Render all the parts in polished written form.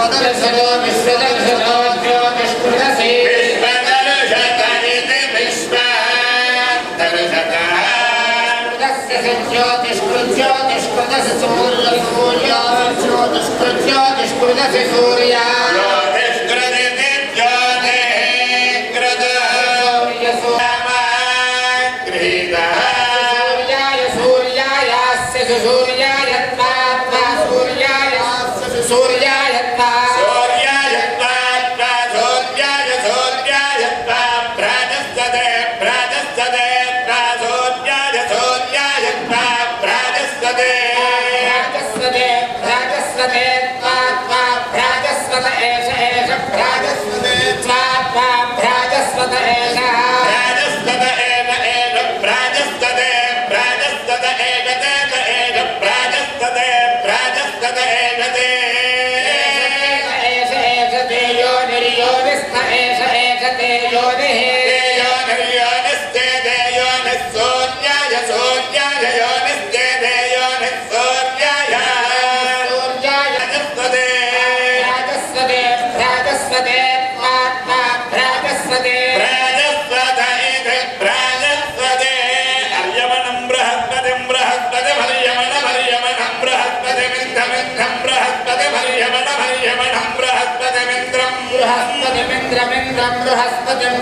विश्वदर्शनो विश्वदर्शनो ज्योतिष्कृतसे विश्वदर्शतरिति विश्वदर्शतः कृतस्य ज्योतिष्कृतस्य सूर्यसूर्यो ज्योतिष्कृतस्य सूर्या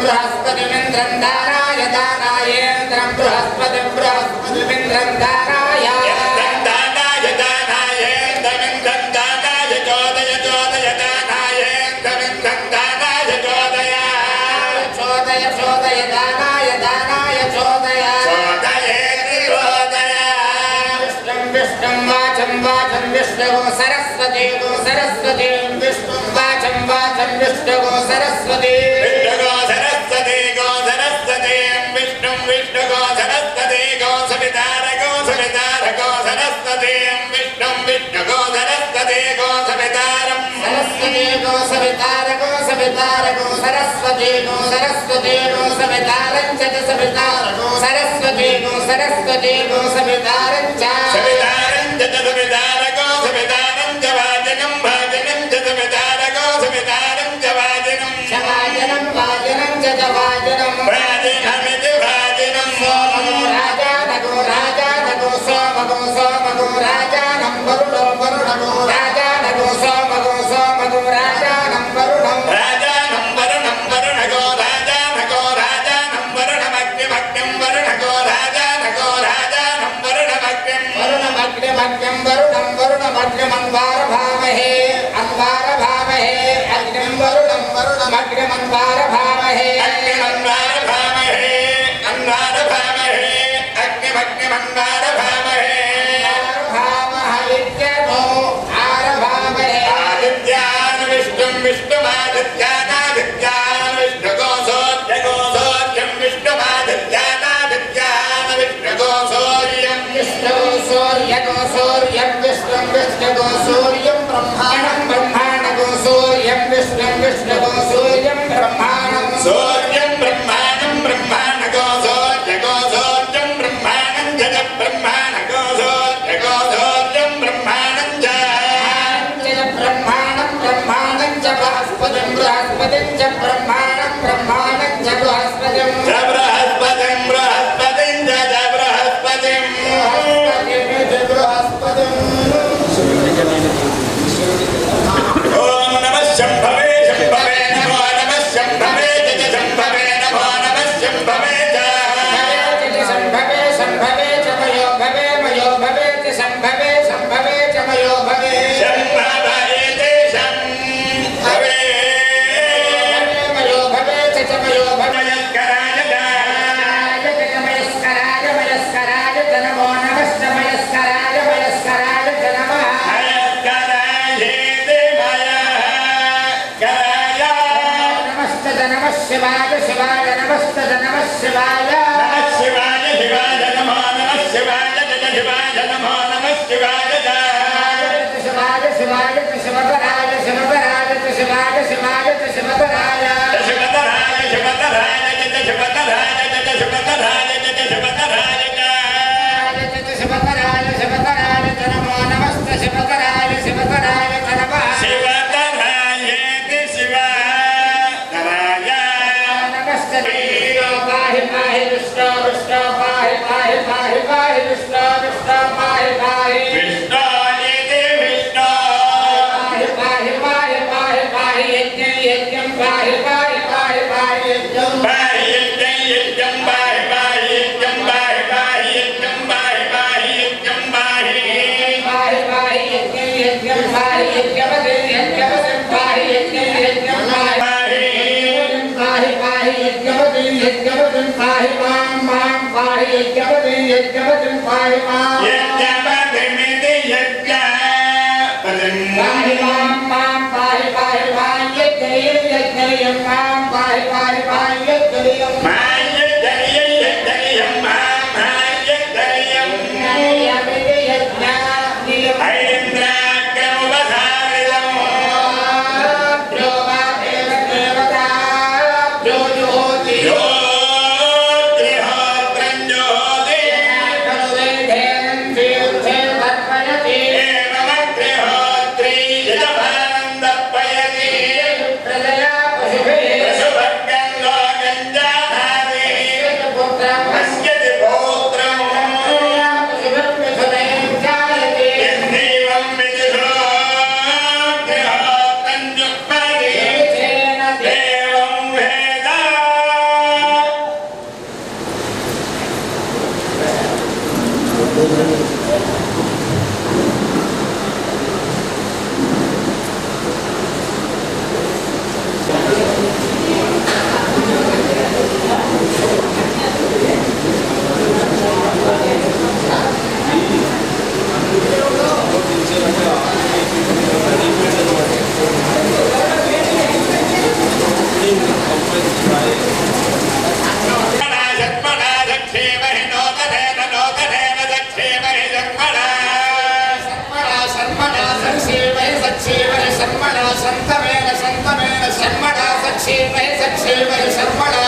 बृहस्पतिमिन्द्रं दाराय दानायेन्द्रं बृहस्पतिमिन्द्रं दाराय दानायेन्द्रमिन्द्रं दानाय चोदय चोदय दानायेन्द्रमिन्द्रं दानाय चोदय चोदय चोदय दानाय दानाय चोदय चोदयेति चोदय विष्णुं विष्णुं वाचं वाचं विष्णुः सरस्वती गो सरस्वती विष्णुं वाचं वाचं विष्णुः सरस्वती सरस्वती गो सरस्वती गो सवितारं च सवितारगो सरस्वती गो सरस्वती गो सवितारं च सवितारगो सवितारं च वाजनं वाजनं च सवितारगो सवितारं च वाजनं वाजनं वाजनं च वाजनं वाजनमिति वाजनं सोमगो राजानगो राजानगो सोमगो सोमगो राजानं वरुणो वरुणगो राजानगो सोमगो सोमगो राजानं वरुणं भावहे अन्वार भावहे अग्निं वरुणं वरुणमग्निमन्वार भावहे अग्निमन्वार भावहे अन्वार भावहे अग्निमग्निमन्वार भावहे भावः विद्यतो आर भावहे आदित्यान् विष्णुं विष्णुमादित्यानादित्यान् विष्णुगोसोर्यगोसोर्यं विष्णुमादित्यानादित्यान् विष्णुगोसोर्यं विष्णुसोर्यगोसोर्यं विष्णुं विष्णुगोसोर्यं ब्रह्माणं ब्रह्माणगोसोर्यं विष्णुं विष्णुगोसोर्यं ब्रह्माणं सोर्यं ब्रह्माणं ब्रह्माणगोसोर्यगोसोर्यं ब्रह्माणं जग ब्रह्माणगोसोर्यगोसोर्यं ब्रह्माणं च ब्रह्माणं ब्रह्माणं च बृहस्पतिं बृहस्पतिं च ब्रह्माणं ब्रह्माणं च बृहस्पतिं च बृहस्पतिं बृहस्पतिं च बृहस्पतिं बृहस्पतिं ओम नमः शंभवे शंभवे नमो नमः शंभवे च शंभवे नमो नमः शंभवे च शंभवे शंभवे च मयो भवे च शंभवे शंभवे च मयो भवे शंभवे ते शंभवे मयो भवे च मयो भवे मयस्कराय नमो नमः मयस्कराय नमः नमः शिवाय शिवाय नमस्ते नमः शिवाय शिवाय शिवाय नमो नमः शिवाय शिवाय नमो नमः शिवाय शिवाय शिवाय शिवतराय शिवतराय शिवाय शिवाय शिवतराय शिवतराय शिवतराय शिवतराय शिवतराय शिवतराय शिवतराय शिवतराय नमो नमस्ते शिवतराय शिवतराय नमः शिवतराय पाहि मां पाहि पाहि मां यज्ञयं मां पाहि पाहि मां यज्ञयं मां यज्ञयं मां यज्ञयं यज्ञयं ऐन्द्राग्रमुपधारितम् भ्यो वा एव देवता भ्यो ज्योति ज्योतिहोत्रं ज्योति खलु वैधेनं तीर्थे तर्पयति एवमग्निहोत्री यजमानं तर्पयति प्रजया पशुभिः पशुभर्गं लोकं जानाति पुत्रं पश्यति पौत्रम् पशुभिर्मिथुनैः जायते यन्दैवं विदुषोऽग्निहोत्रं जुह्वति देवं वेद संतमेन संतमेन शर्मणा सक्षेमहि सक्षेमहि शर्मणा